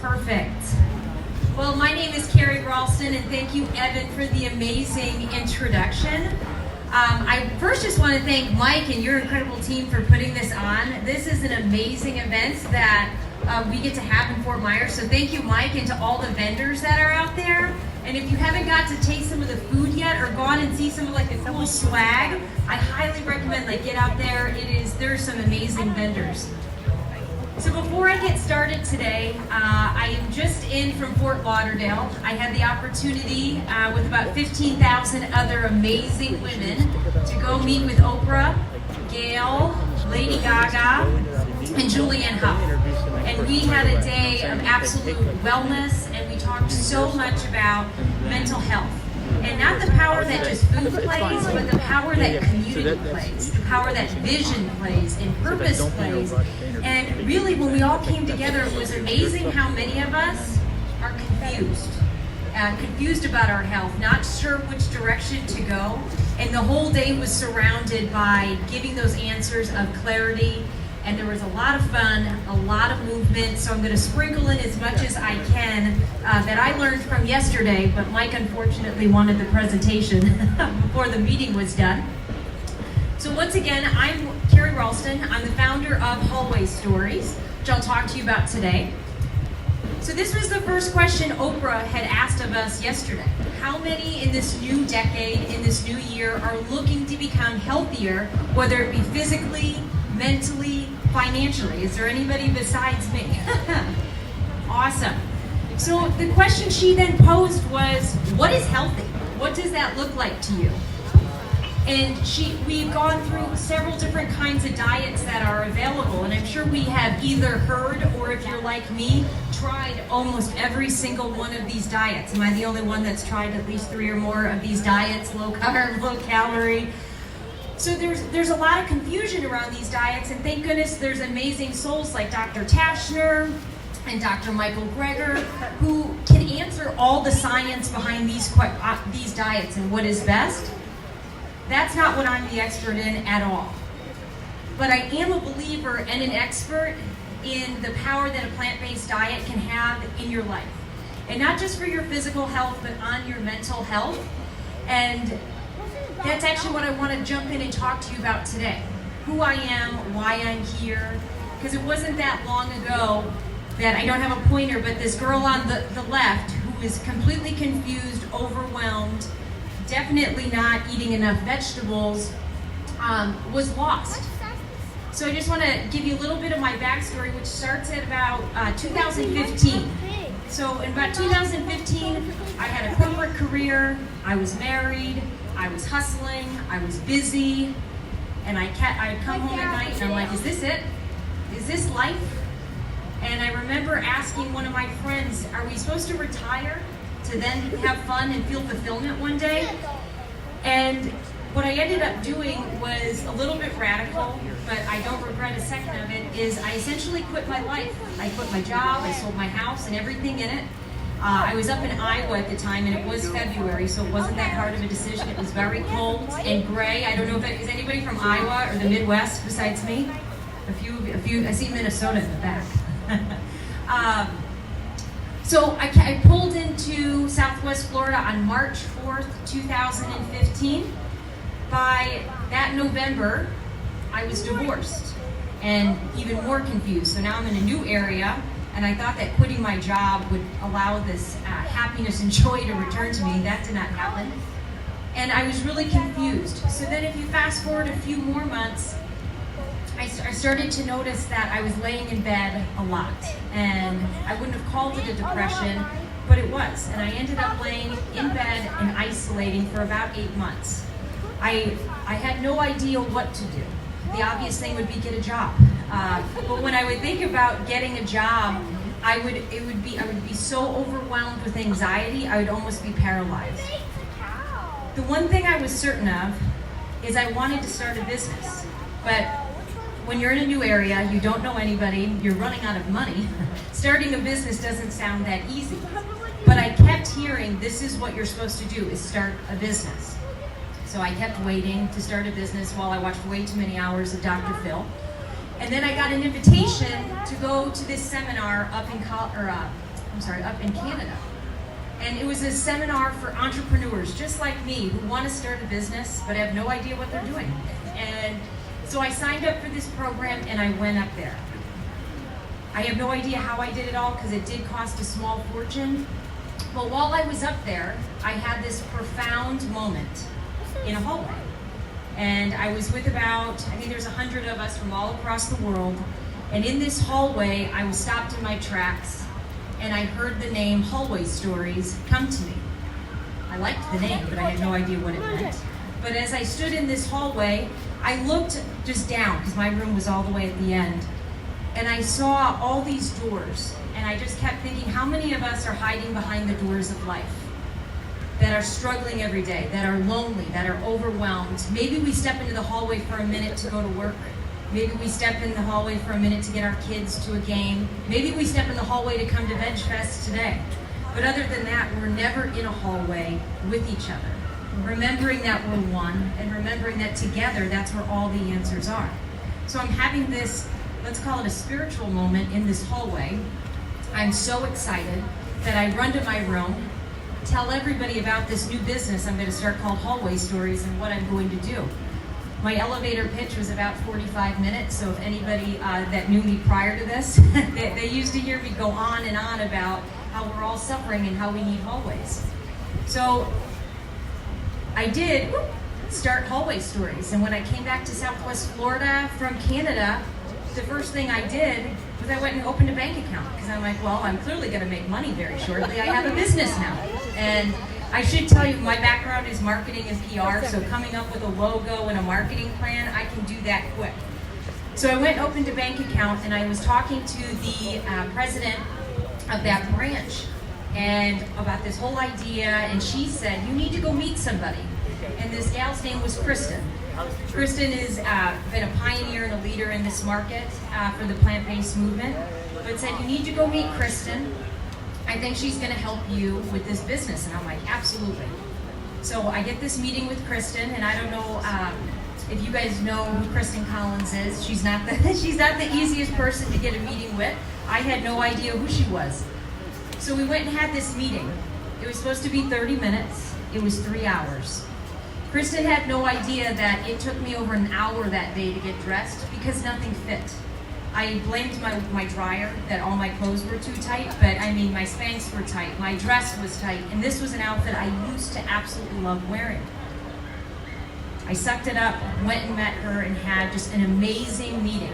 Perfect. Well, my name is Carey Ralston, and thank you, Evan, for the amazing introduction. I first just want to thank Mike and your incredible team for putting this on. This is an amazing event that we get to have in Fort Myers, so thank you, Mike, and to all the vendors that are out there. And if you haven't got to taste some of the food yet or gone and see some of like the cool swag, I highly recommend get out there. There's some amazing vendors. So before I get started today, I am just in from Fort Lauderdale. I had the opportunity with about 15,000 other amazing women to go meet with Oprah, Gail, Lady Gaga, and Julianne Hough. And we had a day of absolute wellness, and we talked so much about mental health. And not the power that just food plays, but the power that community plays, the power that vision plays, and purpose plays. And really, when we all came together, it was amazing how many of us are confused. Confused about our health, not sure which direction to go. And the whole day was surrounded by giving those answers of clarity. And there was a lot of fun, a lot of movement, so I'm going to sprinkle in as much as I can that I learned from yesterday, but Mike unfortunately wanted the presentation before the meeting was done. So once again, I'm Carey Ralston. I'm the founder of Hallway Stories, which I'll talk to you about today. So this was the first question Oprah had asked of us yesterday. How many in this new decade, in this new year, are looking to become healthier, whether it be physically, mentally, financially? Is there anybody besides me? Awesome. So the question she then posed was, what is healthy? What does that look like to you? And we've gone through several different kinds of diets that are available, and I'm sure we have either heard, or if you're like me, tried almost every single one of these diets. Am I the only one that's tried at least 3 or more of these diets, low carb, low calorie? So there's a lot of confusion around these diets, and thank goodness there's amazing souls like Dr. Tashner and Dr. Michael Greger who can answer all the science behind these diets and what is best. That's not what I'm the expert in at all. But I am a believer and an expert in the power that a plant-based diet can have in your life. And not just for your physical health, but on your mental health. And that's actually what I want to jump in and talk to you about today. Who I am, why I'm here. Because it wasn't that long ago that, I don't have a pointer, but this girl on the left who is completely confused, overwhelmed, definitely not eating enough vegetables, was lost. So I just want to give you a little bit of my backstory, which starts at about 2015. So in about 2015, I had a corporate career, I was married, I was hustling, I was busy, and I'd come home at night and I'm like, is this it? Is this life? And I remember asking one of my friends, are we supposed to retire to then have fun and feel fulfillment one day? And what I ended up doing was a little bit radical, but I don't regret a second of it, is I essentially quit my life. I quit my job, I sold my house and everything in it. I was up in Iowa at the time, and it was February, so it wasn't that hard of a decision. It was very cold and gray. I don't know if is anybody from Iowa or the Midwest besides me? A few. I see Minnesota in the back. So I pulled into Southwest Florida on March 4th, 2015. By that November, I was divorced and even more confused. So now I'm in a new area, and I thought that quitting my job would allow this happiness and joy to return to me. That did not happen. And I was really confused. So then if you fast forward a few more months, I started to notice that I was laying in bed a lot. And I wouldn't have called it a depression, but it was. And I ended up laying in bed and isolating for about 8 months. I had no idea what to do. The obvious thing would be get a job. But when I would think about getting a job, I would be so overwhelmed with anxiety, I would almost be paralyzed. The one thing I was certain of is I wanted to start a business. But when you're in a new area, you don't know anybody, you're running out of money, starting a business doesn't sound that easy. But I kept hearing, this is what you're supposed to do, is start a business. So I kept waiting to start a business while I watched way too many hours of Dr. Phil. And then I got an invitation to go to this seminar up in up in Canada. And it was a seminar for entrepreneurs just like me who want to start a business but have no idea what they're doing. And so I signed up for this program and I went up there. I have no idea how I did it all because it did cost a small fortune. But while I was up there, I had this profound moment in a hallway. And I was with about, I think there's 100 of us from all across the world. And in this hallway, I was stopped in my tracks and I heard the name Hallway Stories come to me. I liked the name, but I had no idea what it meant. But as I stood in this hallway, I looked just down because my room was all the way at the end. And I saw all these doors, and I just kept thinking, how many of us are hiding behind the doors of life? That are struggling every day, that are lonely, that are overwhelmed. Maybe we step into the hallway for a minute to go to work. Maybe we step in the hallway for a minute to get our kids to a game. Maybe we step in the hallway to come to Veg Fest today. But other than that, we're never in a hallway with each other. Remembering that we're one, and remembering that together, that's where all the answers are. So I'm having this, let's call it a spiritual moment in this hallway. I'm so excited that I run to my room, tell everybody about this new business I'm going to start called Hallway Stories and what I'm going to do. My elevator pitch was about 45 minutes, so if anybody that knew me prior to this, they used to hear me go on and on about how we're all suffering and how we need hallways. So I did start Hallway Stories, and when I came back to Southwest Florida from Canada, the first thing I did was I went and opened a bank account because I'm like, well, I'm clearly going to make money very shortly. I have a business now. And I should tell you, my background is marketing and PR, so coming up with a logo and a marketing plan, I can do that quick. So I went and opened a bank account, and I was talking to the president of that branch and about this whole idea, and she said, you need to go meet somebody. And this gal's name was Kristen. Kristen has been a pioneer and a leader in this market for the plant-based movement, but said, you need to go meet Kristen. I think she's going to help you with this business. And I'm like, absolutely. So I get this meeting with Kristen, and I don't know if you guys know who Kristen Collins is. She's not the easiest person to get a meeting with. I had no idea who she was. So we went and had this meeting. It was supposed to be 30 minutes. It was 3 hours. Kristen had no idea that it took me over an hour that day to get dressed because nothing fit. I blamed my dryer, that all my clothes were too tight, but I mean, my Spanx were tight, my dress was tight, and this was an outfit I used to absolutely love wearing. I sucked it up, went and met her, and had just an amazing meeting.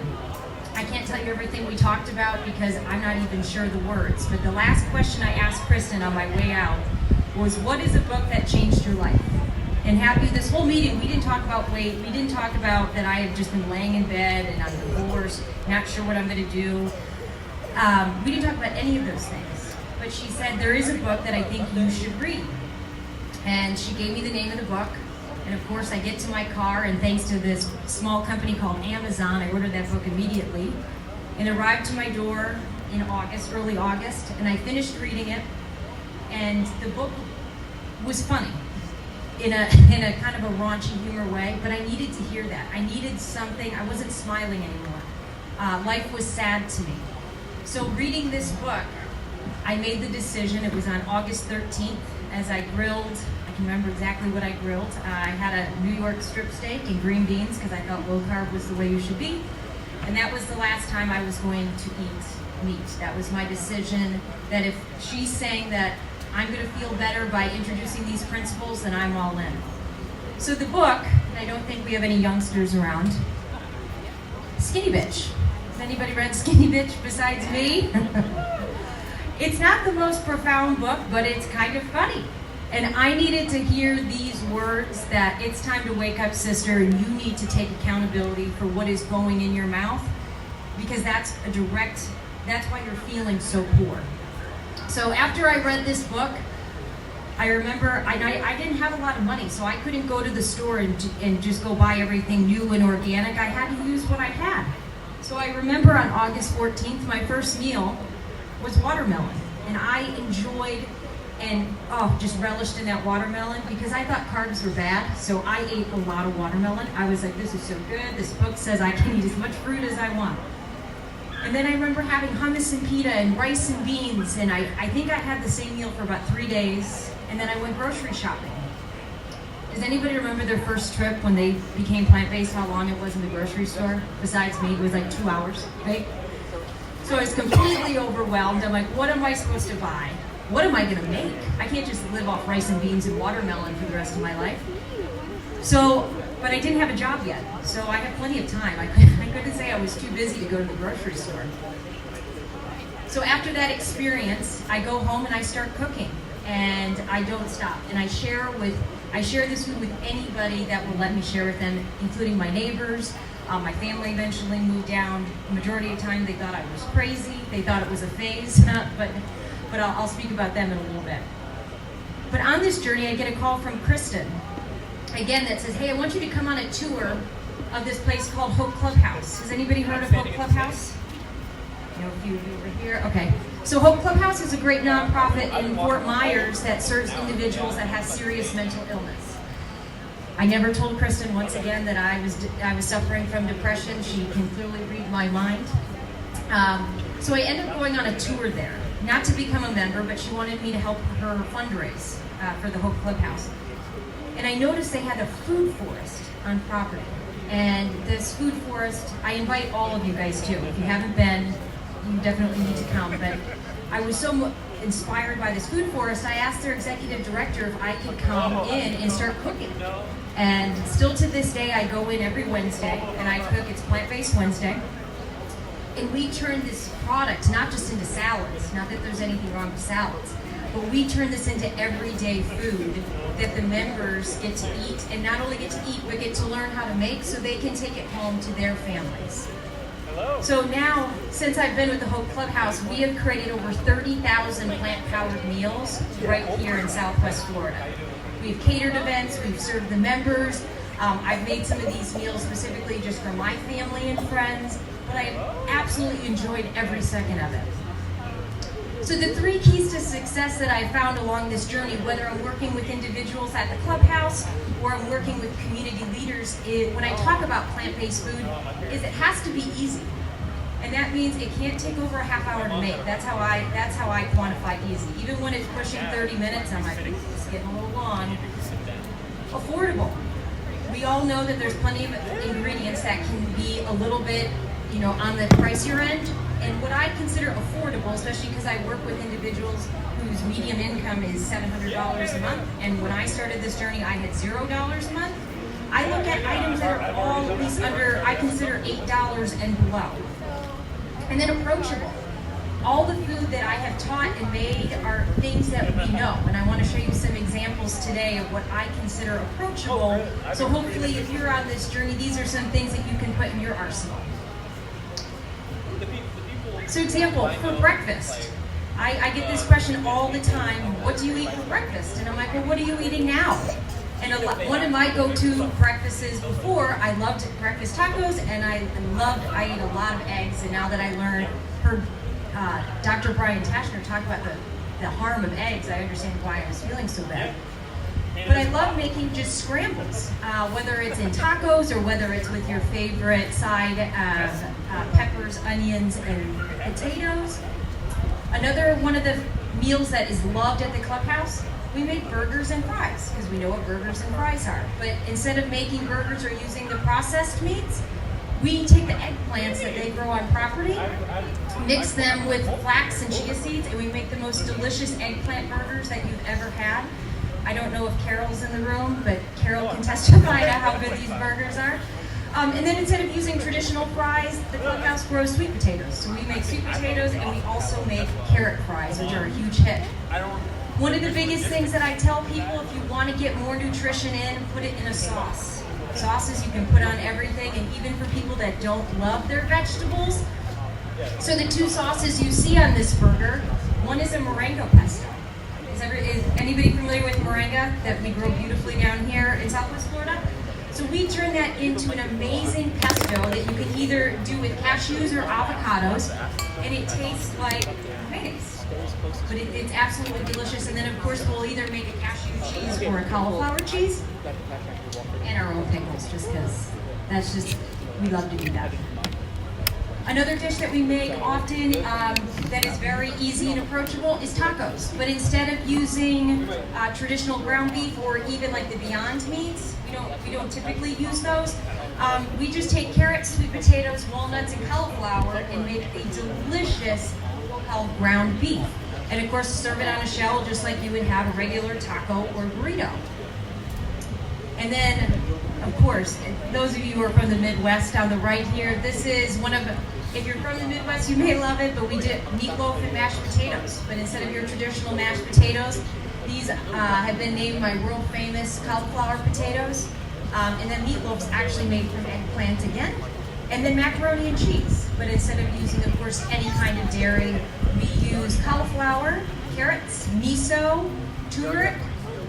I can't tell you everything we talked about because I'm not even sure the words, but the last question I asked Kristen on my way out was, what is a book that changed your life? And happy this whole meeting, we didn't talk about weight, we didn't talk about that I have just been laying in bed and I'm divorced, not sure what I'm going to do. We didn't talk about any of those things. But she said, there is a book that I think you should read. And she gave me the name of the book. And of course, I get to my car, and thanks to this small company called Amazon, I ordered that book immediately. It arrived to my door in August, early August, and I finished reading it. And the book was funny. In a kind of a raunchy humor way, but I needed to hear that. I needed something. I wasn't smiling anymore. Life was sad to me. So reading this book, I made the decision. It was on August 13th as I grilled. I can remember exactly what I grilled. I had a New York strip steak and green beans because I thought low carb was the way you should be. And that was the last time I was going to eat meat. That was my decision, that if she's saying that I'm going to feel better by introducing these principles, and I'm all in. So the book, and I don't think we have any youngsters around, Skinny Bitch. Has anybody read Skinny Bitch besides me? It's not the most profound book, but it's kind of funny. And I needed to hear these words that it's time to wake up, sister, and you need to take accountability for what is going in your mouth, because that's why you're feeling so poor. So after I read this book, I remember I didn't have a lot of money, so I couldn't go to the store and just go buy everything new and organic. I had to use what I had. So I remember on August 14th, my first meal was watermelon. And I enjoyed and just relished in that watermelon because I thought carbs were bad. So I ate a lot of watermelon. I was like, this is so good. This book says I can eat as much fruit as I want. And then I remember having hummus and pita and rice and beans, and I think I had the same meal for about 3 days, and then I went grocery shopping. Does anybody remember their first trip when they became plant-based, how long it was in the grocery store? Besides me, it was like 2 hours, right? So I was completely overwhelmed. I'm like, what am I supposed to buy? What am I gonna make? I can't just live off rice and beans and watermelon for the rest of my life. So, but I didn't have a job yet, so I had plenty of time. I couldn't say I was too busy to go to the grocery store. So after that experience, I go home and I start cooking, and I don't stop. And I share this food with anybody that will let me share with them, including my neighbors. My family eventually moved down. The majority of the time they thought I was crazy. They thought it was a phase, but I'll speak about them in a little bit. But on this journey, I get a call from Kristen, again, that says, hey, I want you to come on a tour of this place called Hope Clubhouse. Has anybody heard of Hope Clubhouse? You know, a few of you over here. Okay. So Hope Clubhouse is a great nonprofit in Fort Myers that serves individuals that have serious mental illness. I never told Kristen, once again, that I was suffering from depression. She can clearly read my mind. So I ended up going on a tour there, not to become a member, but she wanted me to help her fundraise for the Hope Clubhouse. And I noticed they had a food forest on property. And this food forest, I invite all of you guys too. If you haven't been, you definitely need to come. But I was so inspired by this food forest, I asked their executive director if I could come in and start cooking. And still to this day, I go in every Wednesday and I cook. It's Plant-Based Wednesday. And we turn this product not just into salads, not that there's anything wrong with salads, but we turn this into everyday food that the members get to eat, and not only get to eat, but get to learn how to make so they can take it home to their families. So now, since I've been with the Hope Clubhouse, we have created over 30,000 plant-powered meals right here in Southwest Florida. We've catered events, we've served the members. I've made some of these meals specifically just for my family and friends, but I absolutely enjoyed every second of it. So the 3 keys to success that I found along this journey, whether I'm working with individuals at the clubhouse or I'm working with community leaders, when I talk about plant-based food, is it has to be easy. And that means it can't take over a half hour to make. That's how I quantify easy. Even when it's pushing 30 minutes, I'm like, it's getting a little long. Affordable. We all know that there's plenty of ingredients that can be a little bit, on the pricier end. And what I consider affordable, especially because I work with individuals whose median income is $700 a month, and when I started this journey, I had $0 a month. I look at items that are all at least under, I consider $8 and below. And then approachable. All the food that I have taught and made are things that we know, and I want to show you some examples today of what I consider approachable. So hopefully, if you're on this journey, these are some things that you can put in your arsenal. So example, for breakfast, I get this question all the time, what do you eat for breakfast? And I'm like, well, what are you eating now? And one of my go-to breakfasts before, I loved breakfast tacos, and I ate a lot of eggs, and now that I heard Dr. Brian Tashner talk about the harm of eggs, I understand why I was feeling so bad. But I love making just scrambles, whether it's in tacos or whether it's with your favorite side of peppers, onions, and potatoes. Another one of the meals that is loved at the clubhouse, we make burgers and fries, because we know what burgers and fries are. But instead of making burgers or using the processed meats, we take the eggplants that they grow on property, mix them with flax and chia seeds, and we make the most delicious eggplant burgers that you've ever had. I don't know if Carol's in the room, but Carol can testify to how good these burgers are. And then instead of using traditional fries, the clubhouse grows sweet potatoes. So we make sweet potatoes, and we also make carrot fries, which are a huge hit. One of the biggest things that I tell people, if you want to get more nutrition in, put it in a sauce. Sauces you can put on everything, and even for people that don't love their vegetables. So the 2 sauces you see on this burger, one is a moringa pesto. Is anybody familiar with moringa that we grow beautifully down here in Southwest Florida? So we turn that into an amazing pesto that you can either do with cashews or avocados, and it tastes like mayonnaise. But it's absolutely delicious. And then of course we'll either make a cashew cheese or a cauliflower cheese, and our own pickles, just because we love to do that. Another dish that we make often that is very easy and approachable is tacos. But instead of using traditional ground beef or even like the Beyond meats, we don't typically use those. We just take carrots, sweet potatoes, walnuts, and cauliflower and make a delicious what we call ground beef. And of course, serve it on a shell just like you would have a regular taco or burrito. And then, of course, those of you who are from the Midwest on the right here, this is one of, if you're from the Midwest, you may love it, but we did meatloaf and mashed potatoes. But instead of your traditional mashed potatoes, these have been named my world famous cauliflower potatoes. And then meatloaf's actually made from eggplant again. And then macaroni and cheese. But instead of using, of course, any kind of dairy, we use cauliflower, carrots, miso, turmeric,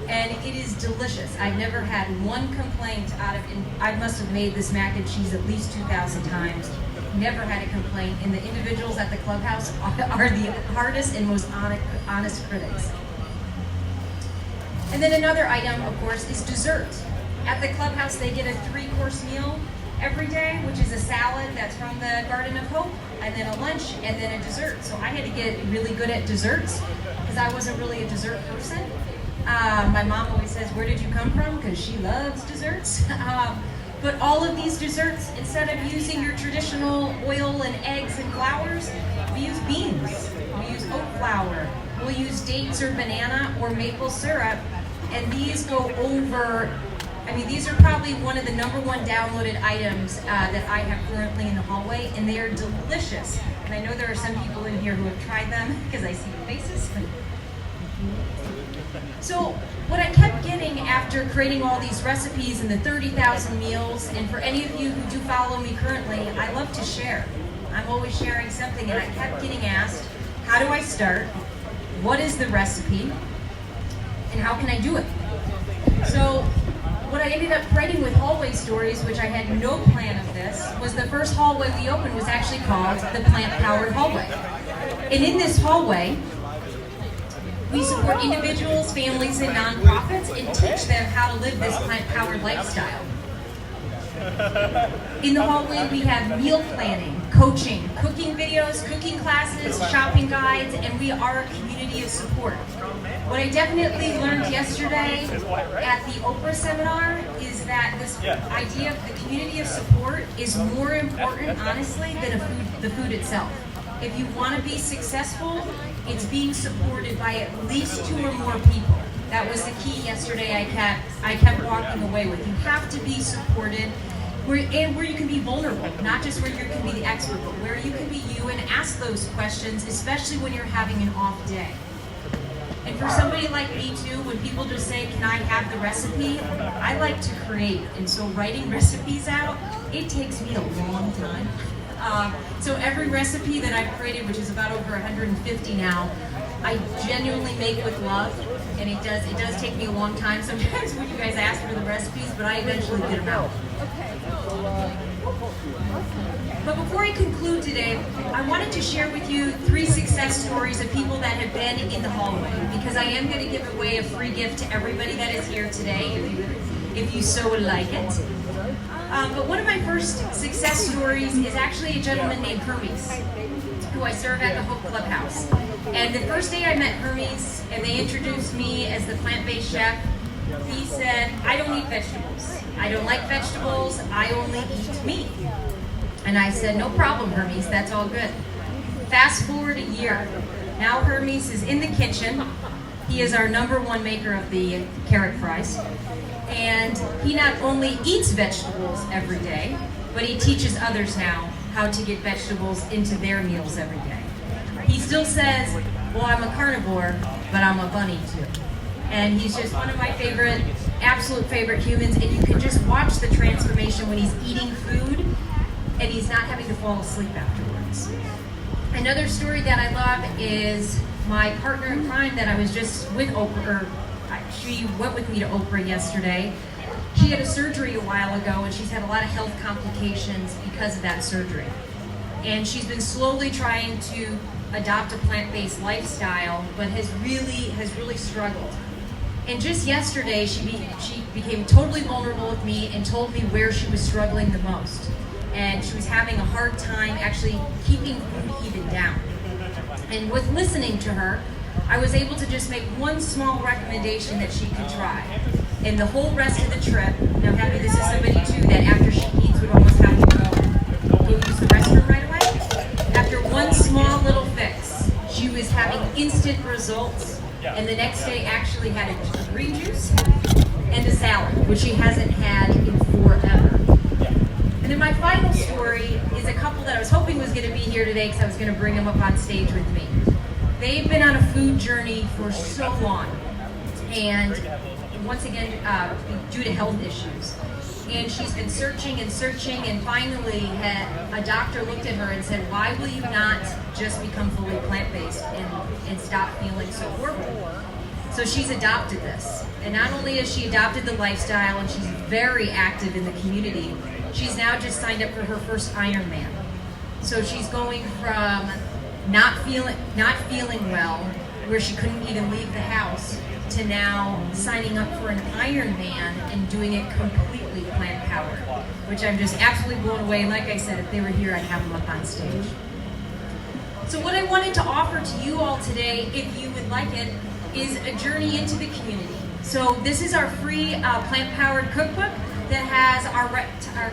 and it is delicious. I've never had one complaint out of it. I must have made this mac and cheese at least 2,000 times. Never had a complaint, and the individuals at the clubhouse are the hardest and most honest critics. And then another item, of course, is dessert. At the clubhouse, they get a 3-course meal every day, which is a salad that's from the Garden of Hope, and then a lunch, and then a dessert. So I had to get really good at desserts, because I wasn't really a dessert person. My mom always says, "Where did you come from?" Because she loves desserts. But all of these desserts, instead of using your traditional oil and eggs and flours, we use beans. We use oat flour. We'll use dates or banana or maple syrup. And these go over, these are probably one of the #1 downloaded items that I have currently in the hallway, and they are delicious. And I know there are some people in here who have tried them because I see the faces. So what I kept getting after creating all these recipes and the 30,000 meals, and for any of you who do follow me currently, I love to share. I'm always sharing something, and I kept getting asked, how do I start? What is the recipe? And how can I do it? So what I ended up writing with Hallway Stories, which I had no plan of this, was the first hallway we opened was actually called the Plant Powered Hallway. And in this hallway, we support individuals, families, and nonprofits and teach them how to live this plant-powered lifestyle. In the hallway, we have meal planning, coaching, cooking videos, cooking classes, shopping guides, and we are a community of support. What I definitely learned yesterday at the Oprah seminar is that this idea of the community of support is more important, honestly, than the food itself. If you want to be successful, it's being supported by at least 2 or more people. That was the key yesterday I kept walking away with. You have to be supported where you can be vulnerable, not just where you can be the expert, but where you can be you and ask those questions, especially when you're having an off day. And for somebody like me too, when people just say, "Can I have the recipe?" I like to create, and so writing recipes out, it takes me a long time. So every recipe that I've created, which is about over 150 now, I genuinely make with love, and it does take me a long time sometimes when you guys ask for the recipes, but I eventually get them out. But before I conclude today, I wanted to share with you 3 success stories of people that have been in the hallway, because I am going to give away a free gift to everybody that is here today, if you so would like it. But one of my first success stories is actually a gentleman named Hermes, who I serve at the Hope Clubhouse. And the first day I met Hermes, and they introduced me as the plant-based chef, he said, "I don't eat vegetables. I don't like vegetables. I only eat meat." And I said, "No problem, Hermes. That's all good." Fast forward a year. Now Hermes is in the kitchen. He is our #1 maker of the carrot fries. And he not only eats vegetables every day, but he teaches others now how to get vegetables into their meals every day. He still says, "Well, I'm a carnivore, but I'm a bunny too." And he's just one of my favorite, absolute favorite humans, and you can just watch the transformation when he's eating food and he's not having to fall asleep afterwards. Another story that I love is my partner in crime that I was just with Oprah, she went with me to Oprah yesterday. She had a surgery a while ago, and she's had a lot of health complications because of that surgery. And she's been slowly trying to adopt a plant-based lifestyle, but has really struggled. And just yesterday, she became totally vulnerable with me and told me where she was struggling the most. and she was having a hard time actually keeping food even down. And with listening to her, I was able to just make one small recommendation that she could try. And the whole rest of the trip, now Happy, this is somebody too that after she eats would almost have to go use the restroom right away. After one small little fix, she was having instant results, and the next day actually had a green juice and a salad, which she hasn't had in forever. And then my final story is a couple that I was hoping was going to be here today because I was going to bring them up on stage with me. They've been on a food journey for so long, and once again, due to health issues. And she's been searching and searching, and finally a doctor looked at her and said, why will you not just become fully plant-based and stop feeling so horrible? So she's adopted this. And not only has she adopted the lifestyle, and she's very active in the community, she's now just signed up for her first Ironman. So she's going from not feeling well, where she couldn't even leave the house, to now signing up for an Ironman and doing it completely plant-powered, which I'm just absolutely blown away. And like I said, if they were here, I'd have them up on stage. So what I wanted to offer to you all today, if you would like it, is a journey into the community. So this is our free plant-powered cookbook that has our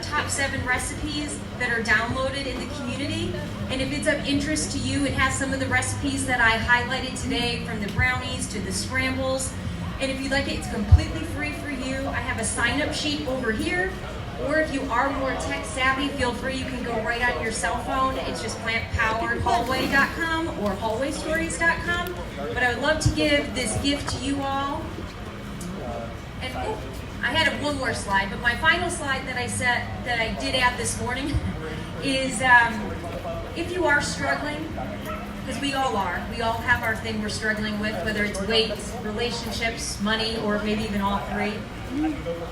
top 7 recipes that are downloaded in the community. And if it's of interest to you, it has some of the recipes that I highlighted today, from the brownies to the scrambles. And if you'd like it, it's completely free for you. I have a sign-up sheet over here. Or if you are more tech savvy, feel free, you can go right on your cell phone. It's just plantpoweredhallway.com or hallwaystories.com. But I would love to give this gift to you all. And I had one more slide, but my final slide that I did add this morning is if you are struggling, because we all have our thing we're struggling with, whether it's weight, relationships, money, or maybe even all three.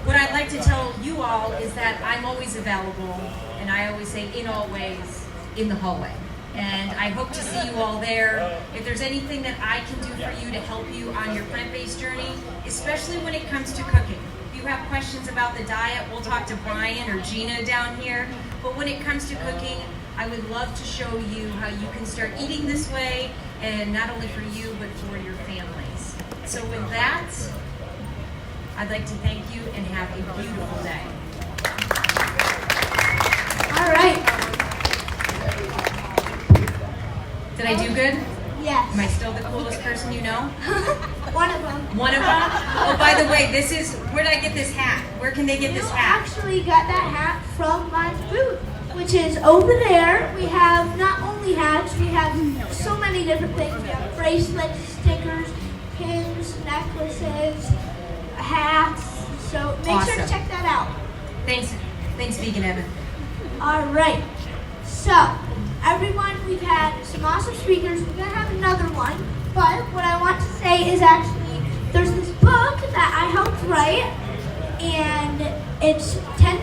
What I'd like to tell you all is that I'm always available, and I always say in all ways, in the hallway. And I hope to see you all there. If there's anything that I can do for you to help you on your plant-based journey, especially when it comes to cooking. If you have questions about the diet, we'll talk to Brian or Gina down here. But when it comes to cooking, I would love to show you how you can start eating this way, and not only for you, but for your families. So with that, I'd like to thank you and have a beautiful day. All right. Did I do good? Yes. Am I still the coolest person you know? One of them. One of them? Oh, by the way, where did I get this hat? Where can they get this hat? You actually got that hat from my booth, which is over there. We have not only hats, we have so many different things. We have bracelets, stickers, pins, necklaces, hats. So make sure to check that out. Thanks, Vegan Evan. All right. So, everyone, we've had some awesome speakers. We're going to have another one. But what I want to say is actually, there's this book that I helped write, and it's $10.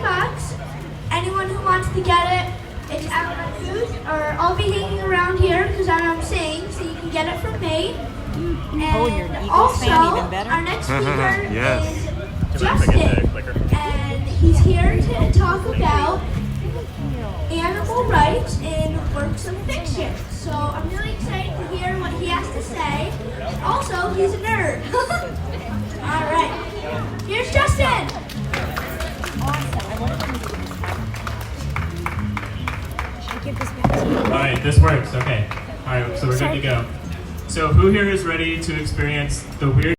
Anyone who wants to get it, it's at my booth, or I'll be hanging around here because I'm saying, so you can get it from me. And you're an Eagles also, fan, even better. our next speaker Yes. is Justin, and he's here to talk about animal rights in works of fiction. So I'm really excited to hear what he has to say. And also, he's a nerd. All right, here's Justin. All right, this works. Okay. All right, so we're good to go. So who here is ready to experience the weird